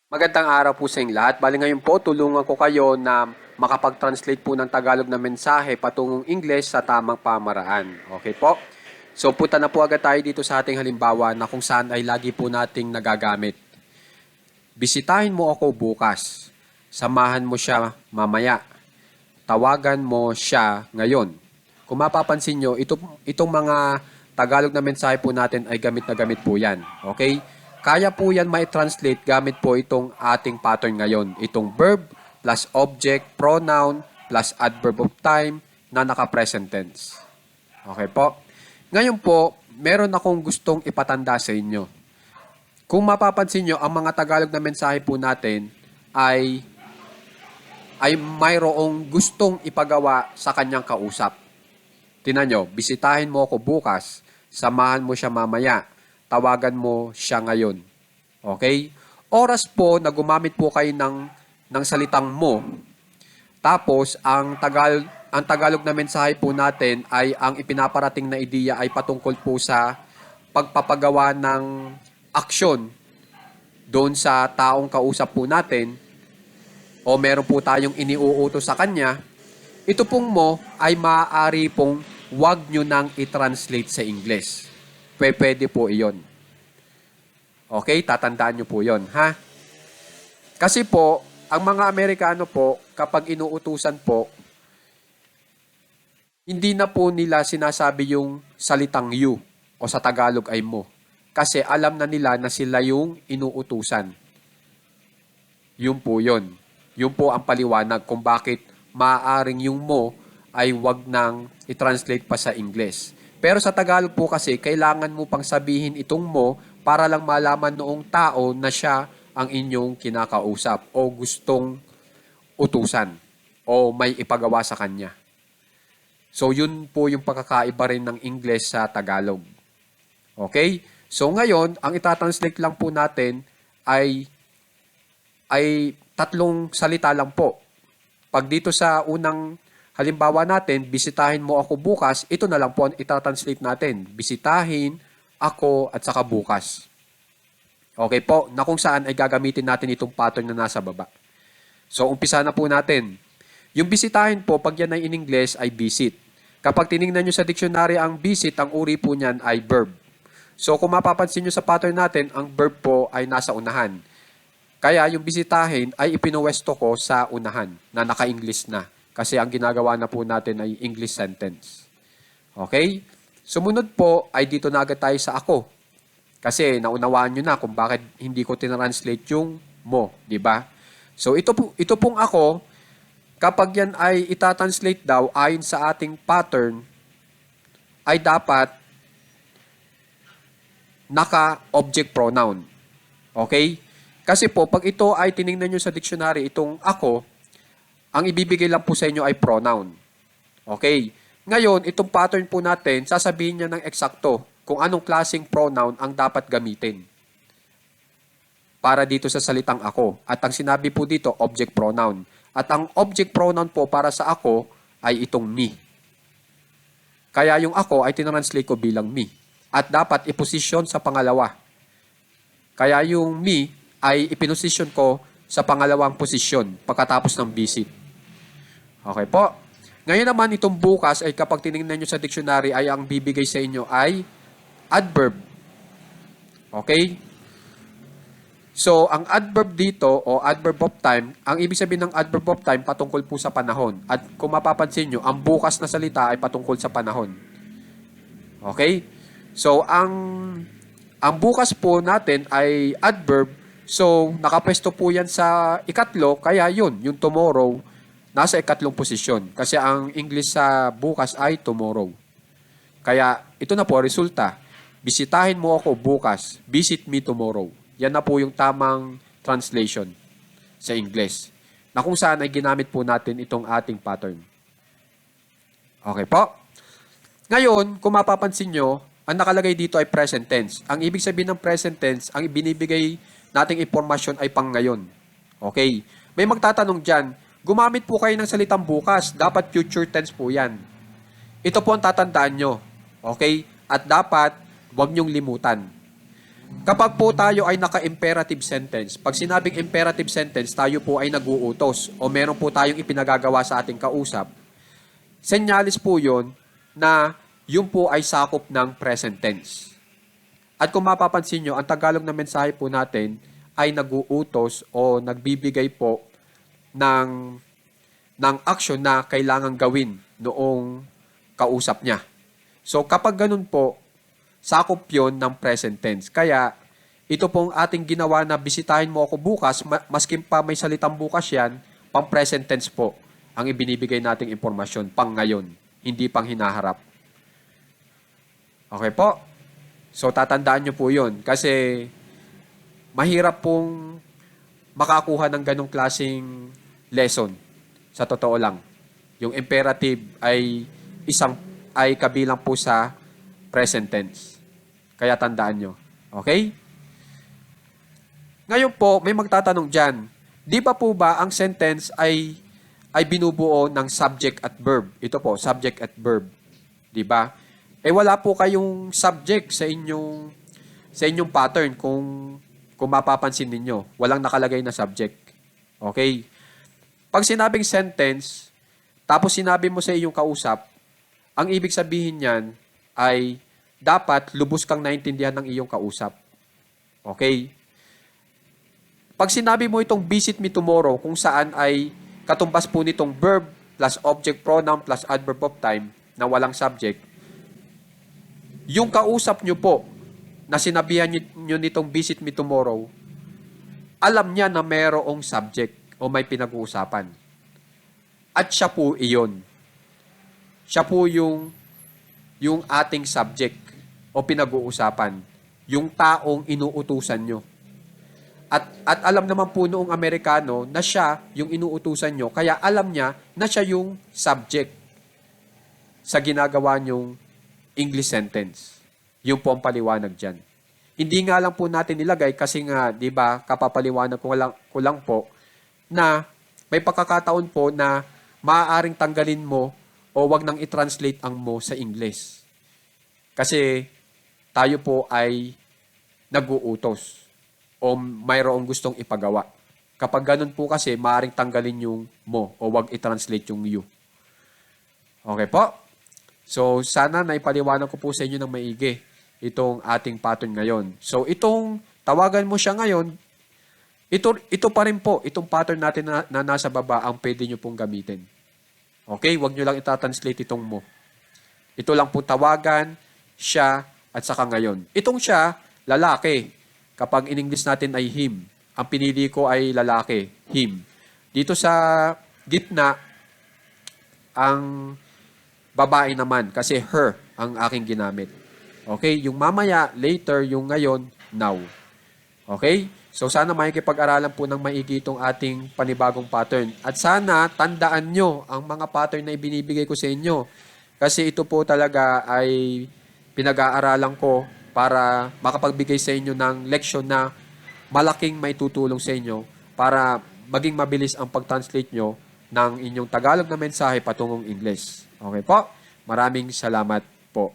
Magandang araw po sa inyong lahat. Bali ngayon po, tulungan ko kayo na makapag-translate po ng Tagalog na mensahe patungong English sa tamang pamaraan. Okay po? So punta na po agad tayo dito sa ating halimbawa na kung saan ay lagi po nating nagagamit. Bisitahin mo ako bukas. Samahan mo siya mamaya. Tawagan mo siya ngayon. Kung mapapansin nyo, itong mga Tagalog na mensahe po natin ay gamit na gamit po yan. Okay? Kaya po yan mai-translate gamit po itong ating pattern ngayon. Itong verb plus object, pronoun plus adverb of time na naka-present tense. Okay po? Ngayon po, meron akong gustong ipatanda sa inyo. Kung mapapansin nyo, ang mga Tagalog na mensahe po natin ay mayroong gustong ipagawa sa kanyang kausap. Tingnan nyo, bisitahin mo ako bukas, samahan mo siya mamaya, tawagan mo siya ngayon. Okay? Oras po na gumamit po kayo ng salitang mo. Tapos, ang Tagalog na mensahe po natin ay ang ipinaparating na ideya ay patungkol po sa pagpapagawa ng aksyon doon sa taong kausap po natin o meron po tayong iniuutos sa kanya, ito pong mo ay maaari pong wag nyo nang i-translate sa English. Pwede po iyon. Okay? Tatandaan nyo po yon, ha? Kasi po, ang mga Amerikano po, kapag inuutusan po, hindi na po nila sinasabi yung salitang you o sa Tagalog ay mo. Kasi alam na nila na sila yung inuutusan. Yun po yun. Yun po ang paliwanag kung bakit maaaring yung mo ay wag nang i-translate pa sa English. Pero sa Tagalog po kasi, kailangan mo pang sabihin itong mo para lang malaman noong tao na siya ang inyong kinakausap o gustong utusan o may ipagawa sa kanya. So yun po yung pagkakaiba rin ng English sa Tagalog. Okay? So ngayon, ang itatranslate lang po natin ay tatlong salita lang po. Pag dito sa unang halimbawa natin, bisitahin mo ako bukas, ito na lang po ang itatranslate natin. Bisitahin ako at saka bukas. Okay po, na kung saan ay gagamitin natin itong pattern na nasa baba. So umpisa na po natin. Yung bisitahin po, pag yan ay in English, ay visit. Kapag tinignan nyo sa dictionary ang visit, ang uri po niyan ay verb. So kung mapapansin nyo sa pattern natin, ang verb po ay nasa unahan. Kaya yung bisitahin ay ipinuwesto ko sa unahan na naka-English na. Kasi ang ginagawa na po natin ay English sentence. Okay? Sumunod po ay dito na agad tayo sa ako. Kasi naunawaan nyo na kung bakit hindi ko tinranslate yung mo. Di ba? So ito pong ako, kapag yan ay itatranslate daw ayon sa ating pattern, ay dapat naka-object pronoun. Okay? Kasi po, pag ito ay tinignan nyo sa dictionary, itong ako, ang ibibigay lang po sa inyo ay pronoun. Okay? Ngayon, itong pattern po natin, sasabihin niya ng eksakto kung anong klaseng pronoun ang dapat gamitin para dito sa salitang ako. At ang sinabi po dito, object pronoun. At ang object pronoun po para sa ako ay itong me. Kaya yung ako ay tinranslate ko bilang me. At dapat iposisyon sa pangalawa. Kaya yung me ay ipinosisyon ko sa pangalawang posisyon pagkatapos ng visit. Okay po. Ngayon naman, itong bukas ay kapag tinignan nyo sa dictionary ay ang bibigay sa inyo ay adverb. Okay? So, ang adverb dito o adverb of time, ang ibig sabihin ng adverb of time patungkol po sa panahon. At kung mapapansin nyo, ang bukas na salita ay patungkol sa panahon. Okay? So, ang bukas po natin ay adverb. So, nakapwesto po yan sa ikatlo, kaya yun, yung tomorrow, nasa ikatlong posisyon. Kasi ang English sa bukas ay tomorrow. Kaya, ito na po, resulta. Bisitahin mo ako bukas. Visit me tomorrow. Yan na po yung tamang translation sa English. Na kung saan ay ginamit po natin itong ating pattern. Okay po? Ngayon, kung mapapansin nyo, ang nakalagay dito ay present tense. Ang ibig sabihin ng present tense, ang binibigay nating impormasyon ay pang ngayon. Okay? May magtatanong dyan, gumamit po kayo ng salitang bukas. Dapat future tense po yan. Ito po ang tatandaan nyo. Okay? At dapat, huwag nyong limutan. Kapag po tayo ay naka-imperative sentence, pag sinabing imperative sentence, tayo po ay nag-uutos o meron po tayong ipinagagawa sa ating kausap, senyalis po yun na yun po ay sakop ng present tense. At kung mapapansin nyo, ang Tagalog na mensahe po natin ay nag-uutos o nagbibigay po ng action na kailangan gawin noong kausap niya. So kapag ganun po, sakop yun ng present tense. Kaya ito pong ating ginawa na bisitahin mo ako bukas, maskin pa may salitang bukas yan, pang present tense po ang ibinibigay nating impormasyon pang ngayon, hindi pang hinaharap. Okay po? So tatandaan nyo po yun kasi mahirap pong makakuha ng ganong klaseng lesson. Sa totoo lang. Yung imperative ay kabilang po sa present tense. Kaya tandaan nyo. Okay? Ngayon po, may magtatanong dyan. Di ba po ba ang sentence ay binubuo ng subject at verb? Ito po, subject at verb. Di ba? Wala po kayong subject sa inyong pattern kung mapapansin ninyo. Walang nakalagay na subject. Okay? Pag sinabing sentence, tapos sinabi mo sa iyong kausap, ang ibig sabihin niyan ay dapat lubos kang naintindihan ng iyong kausap. Okay? Pag sinabi mo itong visit me tomorrow, kung saan ay katumbas po nitong verb plus object pronoun plus adverb of time na walang subject, yung kausap nyo po na sinabihan nyo nitong visit me tomorrow, alam niya na mayroong subject o may pinag-uusapan. At siya po iyon. Siya po yung ating subject o pinag-uusapan. Yung taong inuutusan nyo. At alam naman po noong Amerikano na siya yung inuutusan nyo, kaya alam niya na siya yung subject sa ginagawa nyong English sentence. Yung po ang paliwanag dyan. Hindi nga lang po natin nilagay kasi nga, di ba, kapapaliwanag ko lang po, na may pagkakataon po na maaaring tanggalin mo o wag nang i-translate ang mo sa English. Kasi tayo po ay nag-uutos o mayroong gustong ipagawa. Kapag ganun po kasi, maaaring tanggalin yung mo o wag i-translate yung you. Okay po? So, sana naipaliwanag ko po sa inyo ng maigi itong ating pattern ngayon. So, itong tawagan mo siya ngayon, ito pa rin po, itong pattern natin na nasa baba ang pwede nyo pong gamitin. Okay? Huwag nyo lang itatranslate itong mo. Ito lang po tawagan, siya, at saka ngayon. Itong siya, lalaki. Kapag in English natin ay him. Ang pinili ko ay lalaki, him. Dito sa gitna, ang babae naman, kasi her ang aking ginamit. Okay? Yung mamaya, later, yung ngayon, now. Okay? So, sana makikipag-aralan po ng maigi itong ating panibagong pattern. At sana, tandaan nyo ang mga pattern na ibinibigay ko sa inyo. Kasi ito po talaga ay pinag-aaralan ko para makapagbigay sa inyo ng leksyon na malaking may tutulong sa inyo para maging mabilis ang pag-translate nyo ng inyong Tagalog na mensahe patungong English. Okay po? Maraming salamat po.